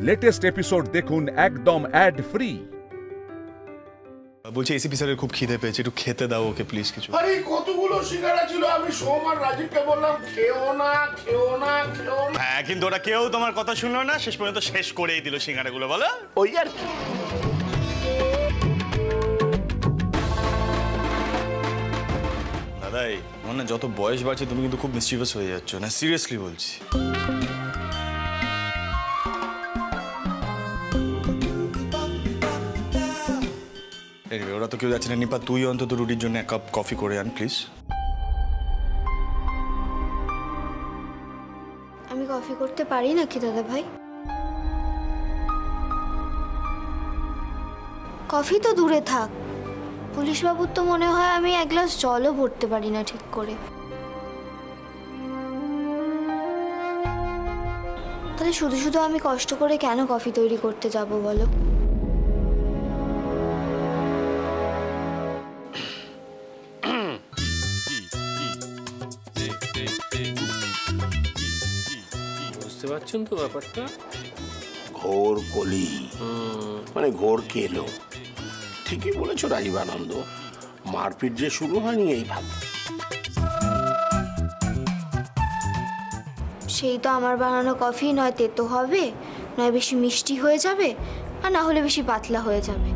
Latest episode দেখুন একদম add free. বলছি এসিপি স্যারের খুব খিদে পেয়েছে, একটু খেতে দাও ওকে প্লিজ কিছু। আরে কতগুলো সিঙ্গারা ছিল, আমি সোম আর রাজীবকে বললাম খেও না খেও না খেও না। হ্যাঁ কিন্তু ওরা কেউ তোমার কথা শুনলো না, শেষ পর্যন্ত শেষ করেই দিল সিঙ্গারাগুলো। বলো ওই আর কি। দাদাই আমার না যত বয়স বাড়ছে তুমি কিন্তু খুব মিসচিভাস হয়ে যাচ্ছ না, সিরিয়াসলি বলছি। ওরা তো কেউ যাচ্ছে না। নিপা তুই অন্তত রুটির জন্য এক কাপ কফি করে আন প্লিজ। আমি কফি করতে পারি নাকি দাদা ভাই? কফি তো দূরে থাক, পুলিশ বাবুর তো মনে হয় আমি এক গ্লাস জলও ভরতে পারি না ঠিক করে। তাহলে শুধু শুধু আমি কষ্ট করে কেন কফি তৈরি করতে যাব বলো? বুঝতে পারছেন তো ব্যাপারটা? ঘোর কলি মানে ঘোর কেলো। ঠিকই বলেছো রাজীবানন্দ, মারপিট যে শুরু হয়নি এই ভাব। সেই তো আমার বানানো কফি নয় তেতো হবে, নয় বেশি মিষ্টি হয়ে যাবে, আর না হলে বেশি পাতলা হয়ে যাবে।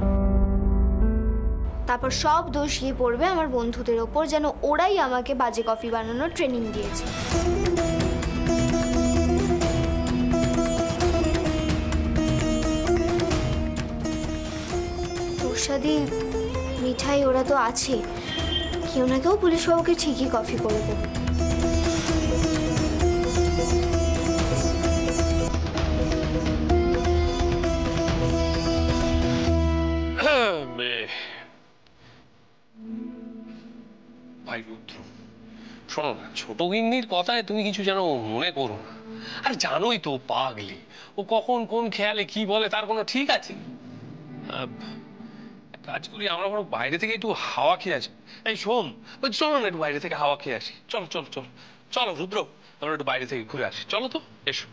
তারপর সব দোষ গিয়ে পড়বে আমার বন্ধুদের ওপর, যেন ওরাই আমাকে বাজে কফি বানানোর ট্রেনিং দিয়েছে। প্রসাদি মিঠাই ওরা তো আছে, কেউ না কেউ পুলিশবাবুকে ঠিকই কফি করে দেবে। ভাই রুদ্র শোনো না, ছোট গিন্নির কথায় তুমি কিছু যেন মনে করো না। আর জানোই তো পাগলি, ও কখন কোন খেয়ালে কি বলে তার কোনো ঠিক আছে? কাজ করি আমরা বরং বাইরে থেকে একটু হাওয়া খেয়ে আসি। এই শোন, চলো না একটু বাইরে থেকে হাওয়া খেয়ে আসি। চলো চলো চলো চলো রুদ্র, আমরা একটু বাইরে থেকে ঘুরে আসি। চলো তো, এসো।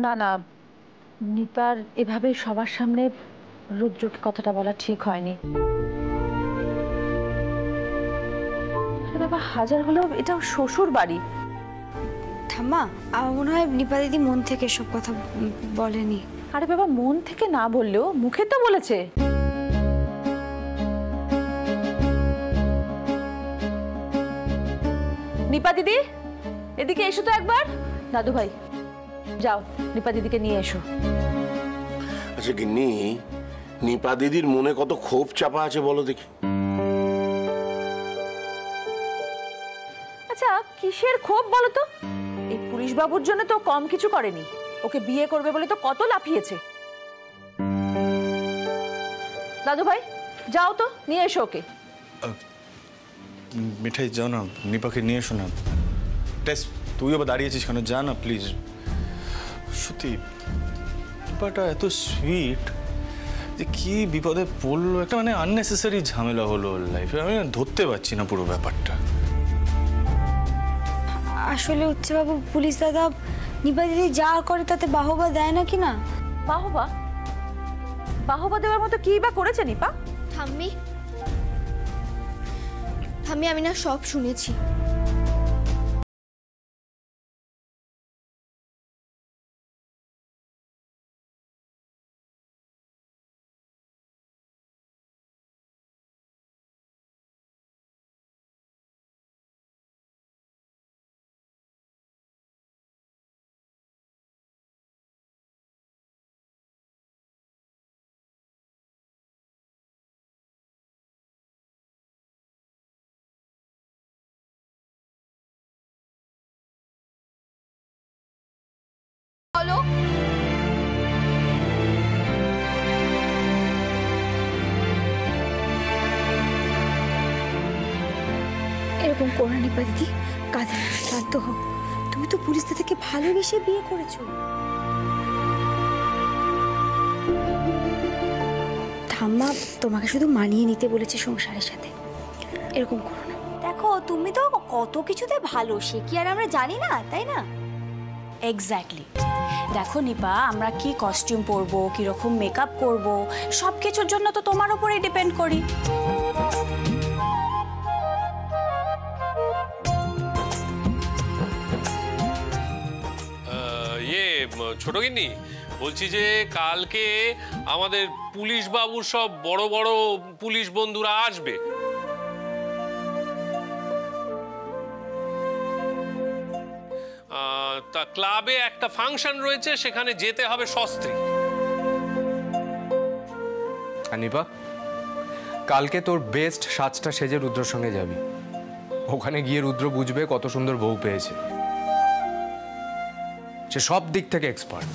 না না, নিপার এভাবে সবার সামনে রুদ্রকে কথাটা বলা ঠিক হয়নি। বাবা হাজার হলেও এটা শ্বশুর বাড়ি। ঠাম্মা, আমার মনে হয় নিপা দিদি মন থেকে সব কথা বলেনি। আরে বাবা, মন থেকে না বললেও মুখে তো বলেছে। নিপা দিদি এদিকে এসো তো একবার। দাদু ভাই যাও নিপা দিদিকে নিয়ে এসো। আচ্ছা গিন্নি, নিপা দিদির মনে কত ক্ষোভ চাপা আছে বলো দেখি। আচ্ছা কিসের ক্ষোভ বলো তো? এই পুলিশ বাবুর জন্য তো কম কিছু করেনি, ওকে বিয়ে করবে বলে তো কত লাফিয়েছে। দাদু ভাই যাও তো নিয়ে এসো ওকে। মিঠাই যাও না, নিপাকে নিয়ে এসো না। টেস্ট তুই আবার দাঁড়িয়েছিস কেন? যা না প্লিজ। সত্যি নিপাটা এত সুইট যে কি বিপদে পড়লো, একটা মানে আননেসেসারি ঝামেলা হলো ওর লাইফে। আমি ধরতে পারছি না পুরো ব্যাপারটা। আসলে হচ্ছে বাবু, পুলিশ দাদা নিপা দিদি যা করে তাতে বাহবা দেয় নাকি না? বাহবা? বাহবা দেওয়ার মতো কি বা করেছে নিপা? ঠাম্মি ঠাম্মি, আমি না সব শুনেছি। বলো এরকম করো নিপা দিদি, কাঁদে শান্ত হও। তুমি তো পুলিশ দাদাকে ভালোবেসে বিয়ে করেছো। ঠাম্মা তোমাকে শুধু মানিয়ে নিতে বলেছে সংসারের সাথে, এরকম করো না। দেখো তুমি তো কত কিছুতে ভালো, সে কি আর আমরা জানি না, তাই না? এক্স্যাক্টলি। দেখো নিপা, আমরা কি কস্টিউম পরবো, কিরকম মেকআপ করব, সব কিছুর জন্য তো তোমার উপরেই ডিপেন্ড করি। ছোট গিন্নি, বলছি যে কালকে আমাদের পুলিশ বাবুর সব বড় বড় পুলিশ বন্ধুরা আসবে। তা ক্লাবে একটা ফাংশন রয়েছে, সেখানে যেতে হবে সস্ত্রী। নিপা, কালকে তোর বেস্ট সাজটা সেজে রুদ্রর সঙ্গে যাবি। ওখানে গিয়ে রুদ্র বুঝবে কত সুন্দর বউ পেয়েছে। সে সব দিক থেকে এক্সপার্ট।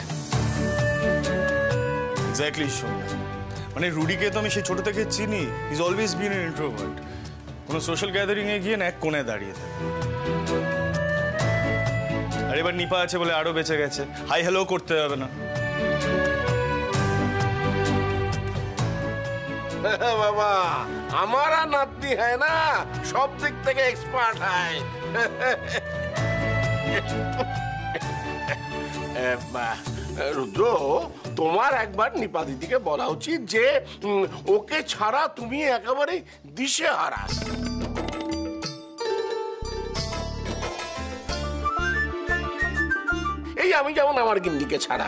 এক্স্যাক্টলি শোন, মানে রুডিকে তো আমি সে ছোট থেকে চিনি। Is always been N introvert. কোনো সোশ্যাল গ্যাদারিং এ গিয়ে না এক কোণে দাঁড়িয়ে থাকে। আর এবার নিপা আছে বলে আরো বেঁচে গেছে, হাই হ্যালো করতে হবে না। বাবা, हमारा नातनी है ना, सब दिक থেকে एक्सपर्ट है। রুদ্র, তোমার একবার নিপা দিদিকে বলা উচিত যে ওকে ছাড়া তুমি একেবারে দিশেহারা। এই আমি যেমন আমার গিন্নিকে ছাড়া।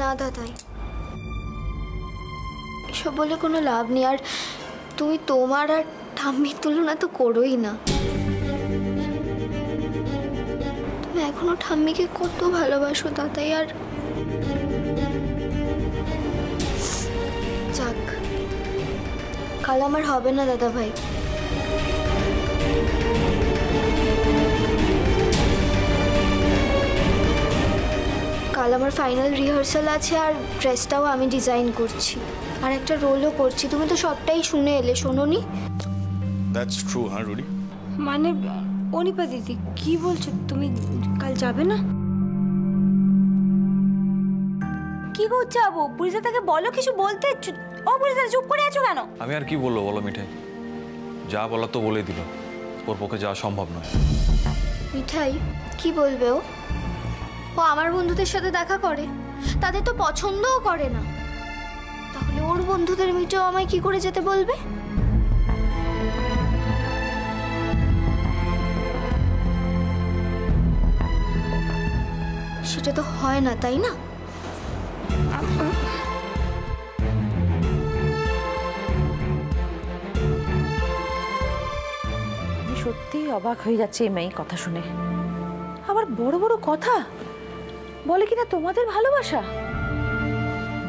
না দাদাই, এসব বলে কোনো লাভ নেই। আর তুমি তোমার আর ঠাম্মির তুলনা তো করোই না। তুমি এখনো ঠাম্মিকে কত ভালোবাসো দাদাই। আর যাক, কাল আমার হবে না দাদা ভাই। কাল আমার ফাইনাল রিহার্সাল আছে, আর ড্রেসটাও আমি ডিজাইন করছি, আর একটা রোলও করছি। তুমি তো সবটাই শুনে এলে, শোনোনি? That's true. হ্যাঁ রুডি, মানে অনিপা দিদি কি বলছো? তুমি কাল যাবে না? কি করছো যাবো? পুলিশে তাকে বলো কিছু বলতে। ও পুলিশে চুপ করে আছো কেন? আমি আর কি বলবো বলো মিঠাই, যা বলা তো বলে দিল, ওর পক্ষে যাওয়া সম্ভব নয়। মিঠাই কি বলবে? ও আমার বন্ধুদের সাথে দেখা করে, তাদের তো পছন্দও করে না। তাহলে ওর বন্ধুদের মিটেও আমায় কি করে যেতে বলবে? সেটা তো হয় না, তাই না? আমি সত্যিই অবাক হয়ে যাচ্ছি এই মেয়ে কথা শুনে। আবার বড় বড় কথা বলে কিনা তোমাদের ভালোবাসা।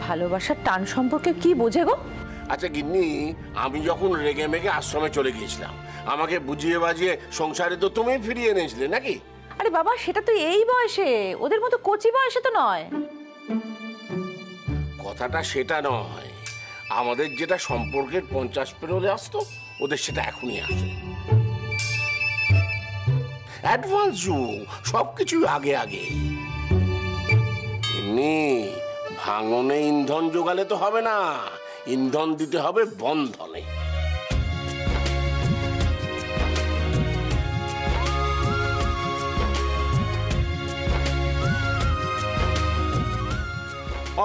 ভালোবাসার টান সম্পর্কে কি বোঝে গো? আচ্ছা গিন্নি, আমি যখন রেগে মেগে আশ্রমে চলে গিয়েছিলাম, আমাকে বুঝিয়ে বাজিয়ে সংসারে তো তুমি ফিরিয়ে এনেছিলে নাকি? আরে বাবা, সেটা তো এই বয়সে, ওদের মতো কচি বয়সে তো নয়। কথাটা সেটা নয়, আমাদের যেটা সম্পর্কের 50 পেরোলে আসতো, ওদের সেটা এখনই আসে। অ্যাডভান্স যুগ, সবকিছু আগে আগে। এমনি ভাঙনে ইন্ধন জোগালে তো হবে না, ইন্ধন দিতে হবে বন্ধনে।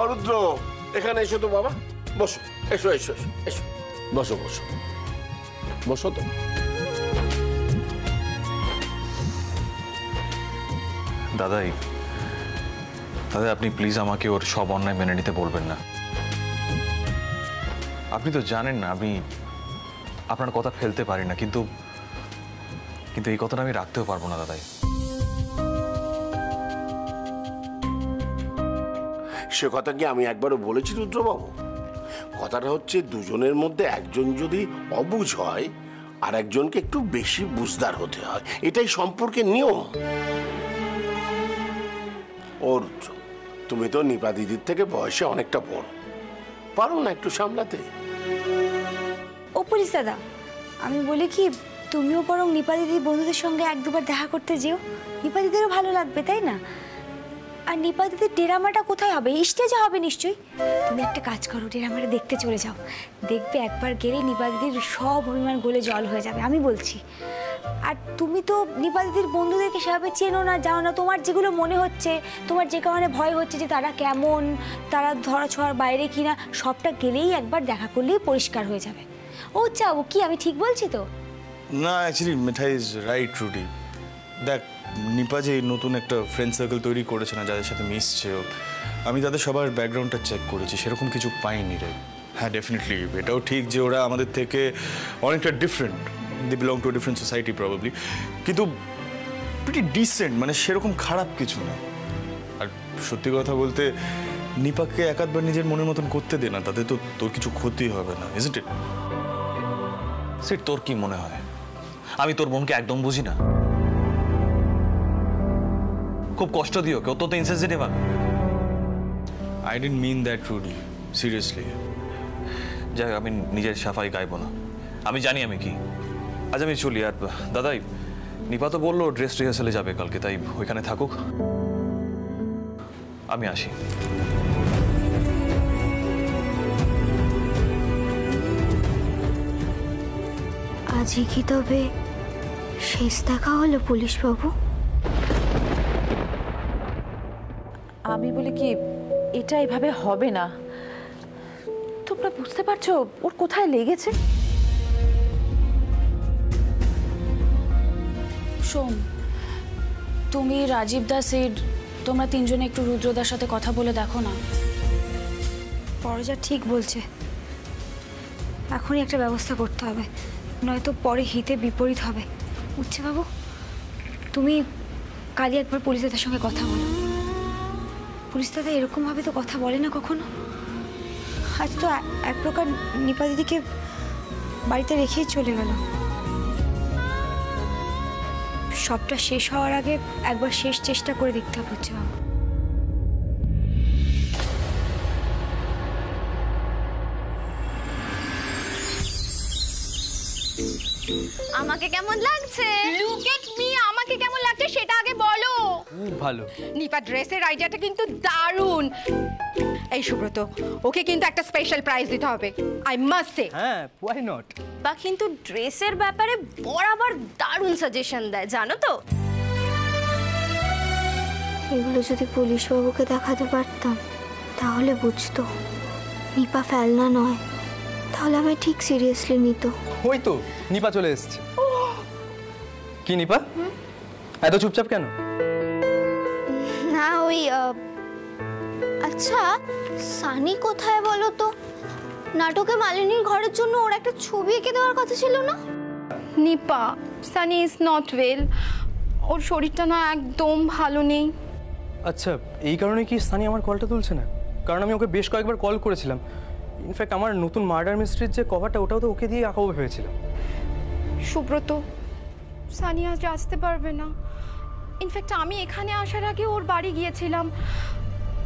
অরুদ্র, এখানে এসো তো বাবা, বসো। এসো এসো এসো এসো, বসো বসো বসো তো। দাদাই, দাদা আপনি প্লিজ আমাকে ওর সব অন্যায় মেনে নিতে বলবেন না। আপনি তো জানেন না আমি আপনার কথা ফেলতে পারি না, কিন্তু কিন্তু এই কথাটা আমি রাখতেও পারবো না দাদাই। সে কথা কি আমি একবারও বলেছি রুদ্রবাবু? কথাটা হচ্ছে, দুজনের মধ্যে একজন যদি অবুঝ হয় আর একজনকে একটু বেশি বুঝদার হতে হয়, এটাই সম্পর্কের নিয়ম। ও রুদ্র, তুমি তো নিপা দিদির থেকে বয়সে অনেকটা বড়, পারো না একটু সামলাতে? ও পুলিশ দাদা, আমি বলি কি, তুমিও বরং নিপা দিদির বন্ধুদের সঙ্গে এক দুবার দেখা করতে যেও। নিপা দিদিরও ভালো লাগবে, তাই না? আর নিপা দিদির ড্রামাটা কোথায় হবে? স্টেজে হবে নিশ্চয়ই। তুমি একটা কাজ করো, ড্রামাটা দেখতে চলে যাও। দেখবে একবার গেলে নিপা দিদির সব অভিমান গলে জল হয়ে যাবে, আমি বলছি। আর তুমি তো নিপা দিদির বন্ধুদেরকে সেভাবে চেনো না, জানো না। তোমার যেগুলো মনে হচ্ছে, তোমার যে কারণে ভয় হচ্ছে যে তারা কেমন, তারা ধরা ছোঁয়ার বাইরে কিনা, সবটা গেলেই একবার দেখা করলেই পরিষ্কার হয়ে যাবে। ও চাও কি আমি ঠিক বলছি তো? না, actually Mithai is right Rudy. দেখ, নিপা যে নতুন একটা ফ্রেন্ড সার্কেল তৈরি করেছে না, যাদের সাথে মিশছে, আমি তাদের সবার ব্যাকগ্রাউন্ডটা চেক করেছি, সেরকম কিছু পাইনি রে। হ্যাঁ, ডেফিনেটলি এটাও ঠিক যে ওরা আমাদের থেকে অনেকটা different, they belong to different society probably, কিন্তু প্রিটি ডিসেন্ট, মানে সেরকম খারাপ কিছু না। আর সত্যি কথা বলতে নিপাকে একাধবার নিজের মনের মতন করতে দে না, তাতে তো তোর কিছু ক্ষতি হবে না, ইজন্ট ইট? সিট, তোর কি মনে হয় আমি তোর বোনকে একদম বুঝি না? খুব কষ্ট দিও, কেউ তো ইনসেনসিটিভ আমি। I didn't mean that, Rudy. Seriously. যাই হোক, আমি নিজের সাফাই গাইবো না, আমি জানি আমি কি। আজ আমি চলি। আর দাদাই, নিপা তো বললো ড্রেস রিহার্সালে যাবে কালকে, তাই ওইখানে থাকুক, আমি আসি। আজই কি তবে শেষ দেখা হলো পুলিশ বাবু? আমি বলি কি, এটা এভাবে হবে না। তোমরা বুঝতে পারছো ওর কোথায় লেগেছে? শোন, তুমি, রাজীব দা, সিড, তোমরা তিনজনে একটু রুদ্রদার সাথে কথা বলে দেখো না। পরজা ঠিক বলছে, এখনই একটা ব্যবস্থা করতে হবে, নয়তো পরে হিতে বিপরীত হবে। উচ্ছে বাবু, তুমি কালই একবার পুলিশ দাদার সঙ্গে কথা বলো। পুলিশ দাদা এরকমভাবে তো কথা বলে না কখনো। আজ তো এক প্রকার নিপা দিদিকে বাড়িতে রেখেই চলে গেল। সবটা শেষ হওয়ার আগে একবার শেষ চেষ্টা করে দেখতে হবে হচ্ছে বাবু। আমাকে কেমন লাগছে? লুক এট মি, আমাকে কেমন লাগছে সেটা আগে বলো। খুব ভালো। নিপা ড্রেসের আইডিয়াটা কিন্তু দারুণ। এই সুব্রত, ওকে কিন্তু একটা স্পেশাল প্রাইজ দিতে হবে, আই মাস্ট সে। হ্যাঁ, হোয়াই নট? বা কিন্তু ড্রেসের ব্যাপারে বরাবর দারুণ সাজেশন দেয়, জানো তো? এগুলো যদি পুলিশ বাবুকে দেখাতে পারতাম তাহলে বুঝতো নিপা ফেলনা নয়, তাহলে আমি ঠিক সিরিয়াসলি নিত। ওই তো নিপা চলে এসেছে। কি নিপা, এত চুপচাপ কেন? না ওই আচ্ছা, সানি কোথায় বলো তো? নাটকে মালিনীর ঘরের জন্য ওর একটা ছবি এঁকে দেওয়ার কথা ছিল না? Nipa, Sunny is not well, ওর শরীরটা না একদম ভালো নেই। আচ্ছা, এই কারণে কি সানি আমার কলটা তুলছে না? কারণ আমি ওকে বেশ কয়েকবার কল করেছিলাম। ইনফ্যাক্ট আমার নতুন মার্ডার মিস্ট্রির যে কভারটা, ওটাও তো ওকে দিয়ে আঁকাবো ভেবেছিলাম। সুব্রত, সানি আজ আসতে পারবে না। ইনফ্যাক্ট আমি এখানে আসার আগে ওর বাড়ি গিয়েছিলাম,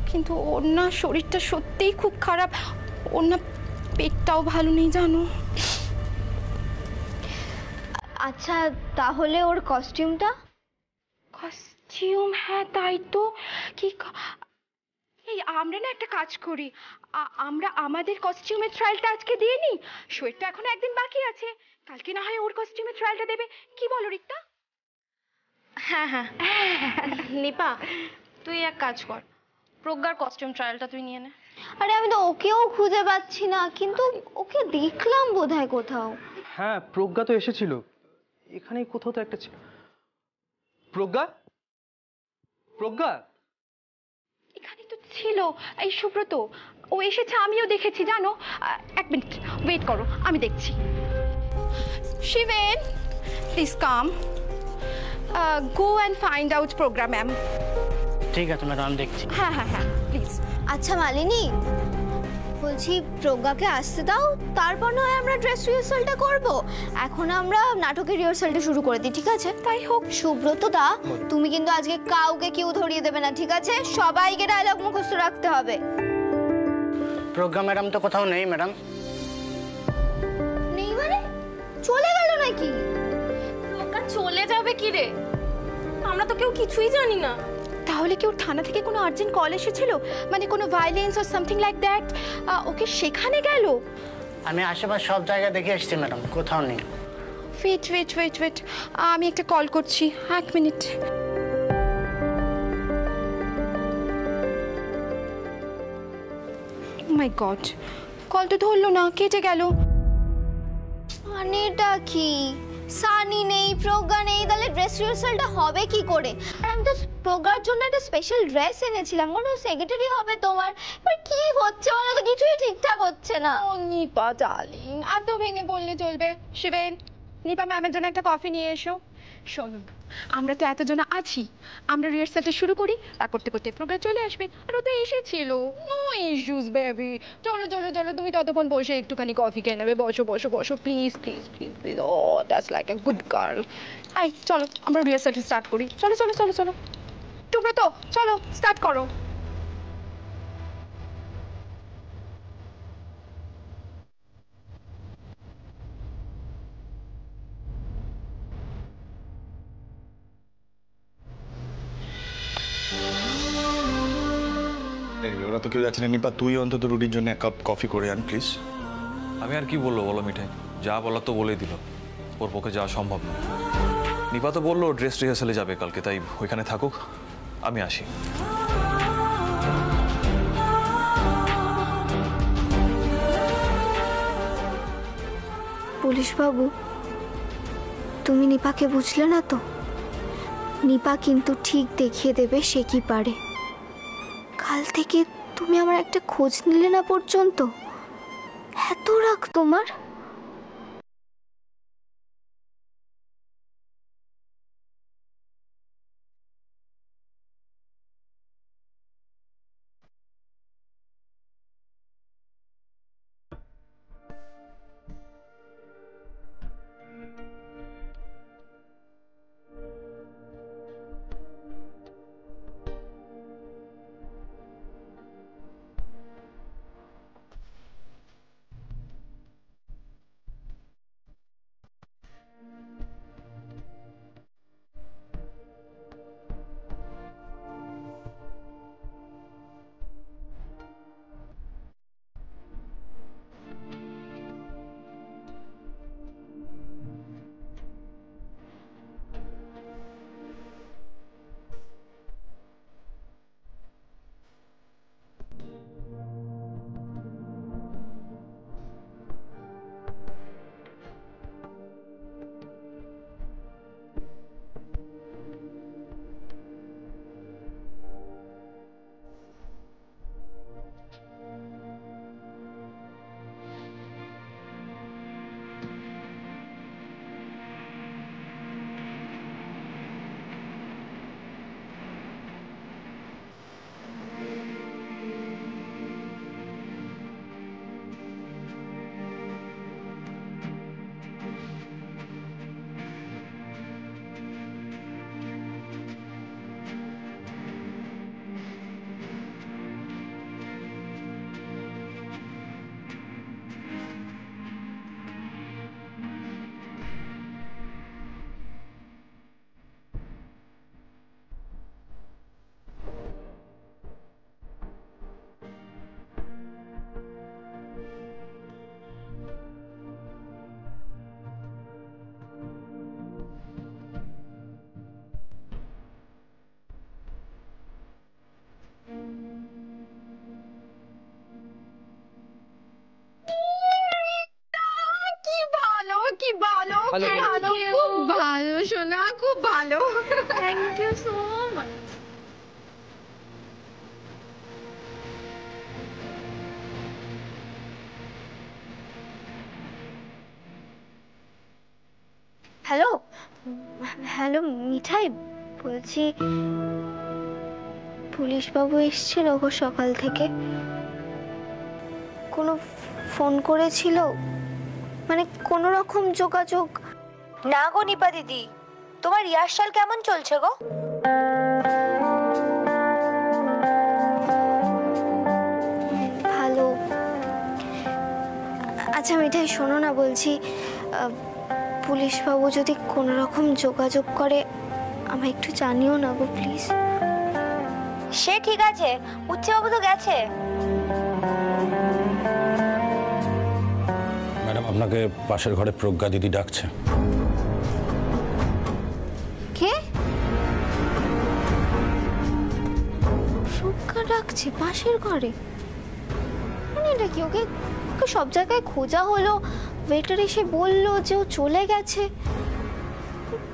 কিন্তু ওর না শরীরটা সত্যিই খুব খারাপ, ওর না পেটটাও ভালো নেই, জানো। আচ্ছা, তাহলে ওর কস্টিউমটা? কস্টিউম? হ্যাঁ তাই তো। কি এই আমরা না একটা কাজ করি, আমরা আমাদের কস্টিউমের ট্রায়ালটা আজকে দিয়ে নিই। শোয়েরটা এখন একদিন বাকি আছে, কালকে না হয় ওর কস্টিউমের ট্রায়ালটা দেবে। কি বলো রিক্তা? হ্যাঁ হ্যাঁ নিপা, তুই এক কাজ কর, প্রজ্ঞার কস্টিউম ট্রায়ালটা তুই নিয়ে নে। আরে আমি তো ওকেও খুঁজে পাচ্ছি না, কিন্তু ওকে দেখলাম বোধহয় কোথাও। হ্যাঁ, প্রজ্ঞা তো এসেছিল, এখানেই কোথাও তো একটা ছিল। প্রজ্ঞা, প্রজ্ঞা এখানে তো ছিল। এই সুব্রত, ও এসেছে, আমিও দেখেছি জানো। এক মিনিট ওয়েট করো, আমি দেখছি। Shiben, please come, go and find out programme ma'am. ঠিক আছে ম্যাডাম, আমি দেখছি। হ্যাঁ হ্যাঁ হ্যাঁ প্লিজ। আচ্ছা মালিনী, বলছি প্রজ্ঞাকে আসতে দাও, তারপর নয় আমরা ড্রেস রিহার্সালটা করব। এখন আমরা নাটকের রিহার্সালটা শুরু করে দিই, ঠিক আছে? তাই হোক। সুব্রত দা, তুমি কিন্তু আজকে কাউকে কেউ ধরিয়ে দেবে না, ঠিক আছে? সবাইকে ডায়লগ মুখস্থ রাখতে হবে। প্রজ্ঞা ম্যাডাম তো কোথাও নেই ম্যাডাম। নেই মানে? চলে গেল নাকি? প্রজ্ঞা চলে যাবে কি রে? আমরা তো কেউ কিছুই জানি না। তাহলে কি ওর থানা থেকে কোনো আর্জেন্ট কল এসেছিল, মানে কোনো violence or something like that, okay সেখানে গেল? আমি আশেপাশে সব জায়গায় দেখে এসেছি ম্যাডাম, কোথাও নেই। ওয়েট, আমি একটা কল করছি, 1 মিনিট। মাই গড, কল তো ধরলো না, কেটে গেল। এটা কি? সানি নেই, প্রজ্ঞা নেই, তাহলে ড্রেস রিহার্সালটা হবে কি করে? আর আমি তো প্রজ্ঞার জন্য একটা স্পেশাল ড্রেস এনেছিলাম, কোনো সেক্রেটারি হবে তোমার। এবার কি হচ্ছে বলো তো, কিছুই ঠিকঠাক হচ্ছে না। ও নিপা ডার্লিং, এত ভেঙে বললে চলবে? শিবেন, নিপা ম্যামের জন্য একটা কফি নিয়ে এসো। শোনো, আমরা তো এতজন আছি, আমরা রিহার্সালটা শুরু করি, তা করতে করতে প্রোগ্রাম চলে আসবে। আর ও তো এসেছিল, নো ইস্যুস বেবি। চলো, তুমি ততক্ষণ বসে একটুখানি কফি খেয়ে নেবে। বসো please. Oh that's like a good girl. Hi, চলো আমরা রিহার্সালটা স্টার্ট করি। চলো তোমরা তো চলো, স্টার্ট করো। ওরা তো কেউ যাচ্ছে না। নিপা, তুই অন্তত রুটির জন্য 1 কাপ কফি করে আন প্লিজ। আমি আর কি বলবো বলো মিঠাই, যা বলার তো বলেই দিল, ওর পক্ষে যাওয়া সম্ভব নয়। নিপা তো বললো ড্রেস রিহার্সালে যাবে কালকে, তাই ওইখানে থাকুক, আমি আসি। পুলিশ বাবু, তুমি নিপাকে বুঝলে না তো? নিপা কিন্তু ঠিক দেখিয়ে দেবে সে কি পারে। কাল থেকে তুমি আমার একটা খোঁজ নিলে না পর্যন্ত, এত রাগ তোমার? খুব ভালো সোনা, খুব ভালো। Thank you so much. Hello Mithai, বলছি পুলিশ বাবু এসেছিল গো সকাল থেকে? কোনো ফোন করেছিল? মানে কোনো রকম যোগাযোগ? না গো নিপা দিদি, তোমার রিহার্সাল কেমন চলছে গো? ভালো। আচ্ছা মিঠাই শোনো না, বলছি পুলিশ বাবু যদি কোনো রকম যোগাযোগ করে আমায় একটু জানিও না গো প্লিজ। সে ঠিক আছে, উচ্চবাবু তো গেছে। ম্যাডাম, আপনাকে পাশের ঘরে প্রজ্ঞা দিদি ডাকছে। লাগছে পাশের ঘরে। মানে এটা কি, ওকে ওকে সব জায়গায় খোঁজা হলো, ওয়েটার এসে বললো যে ও চলে গেছে।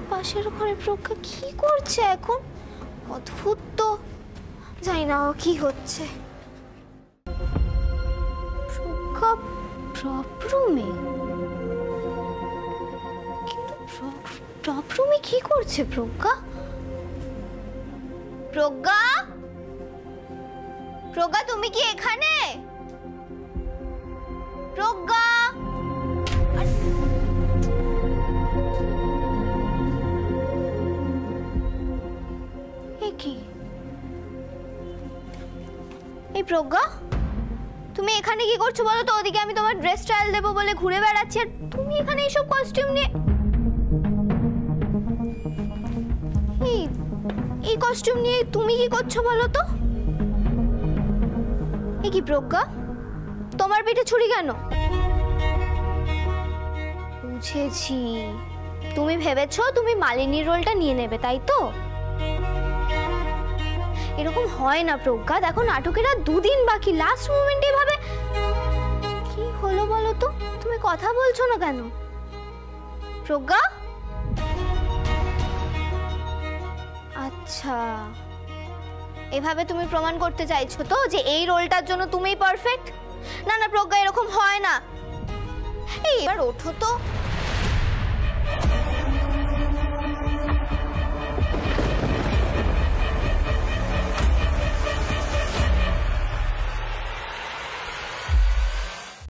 পাশের ঘরে প্রজ্ঞা কি করছে এখন? অদ্ভুত তো, জানি না কি হচ্ছে। প্রজ্ঞা ড্রপ রুমে, কিন্তু ড্রপ রুমে কি করছে প্রজ্ঞা? প্রজ্ঞা, প্রজ্ঞা তুমি কি এখানে? প্রজ্ঞা, কি এই প্রজ্ঞা, তুমি এখানে কি করছো বলো তো? ওদিকে আমি তোমার ড্রেস ট্রায়াল দেবো বলে ঘুরে বেড়াচ্ছি, আর তুমি এখানে এইসব কস্টিউম নিয়ে। এই কস্টিউম নিয়ে তুমি কি করছো বলো তো? এ কি প্রজ্ঞা, তোমার পেটে ছুরি কেন? বুঝেছি, তুমি ভেবেছো তুমি মালিনীর রোলটা নিয়ে নেবে, তাই তো? এরকম হয় না প্রজ্ঞা, দেখো নাটকের আর 2 দিন বাকি, লাস্ট মোমেন্টে এভাবে কি হলো বলো তো? তুমি কথা বলছো না কেন প্রজ্ঞা? আচ্ছা, এভাবে তুমি প্রমাণ করতে চাইছো তো যে এই রোলটার জন্য তুমিই পারফেক্ট? না না প্রজ্ঞা, এরকম হয় না। এই এবার ওঠো তো।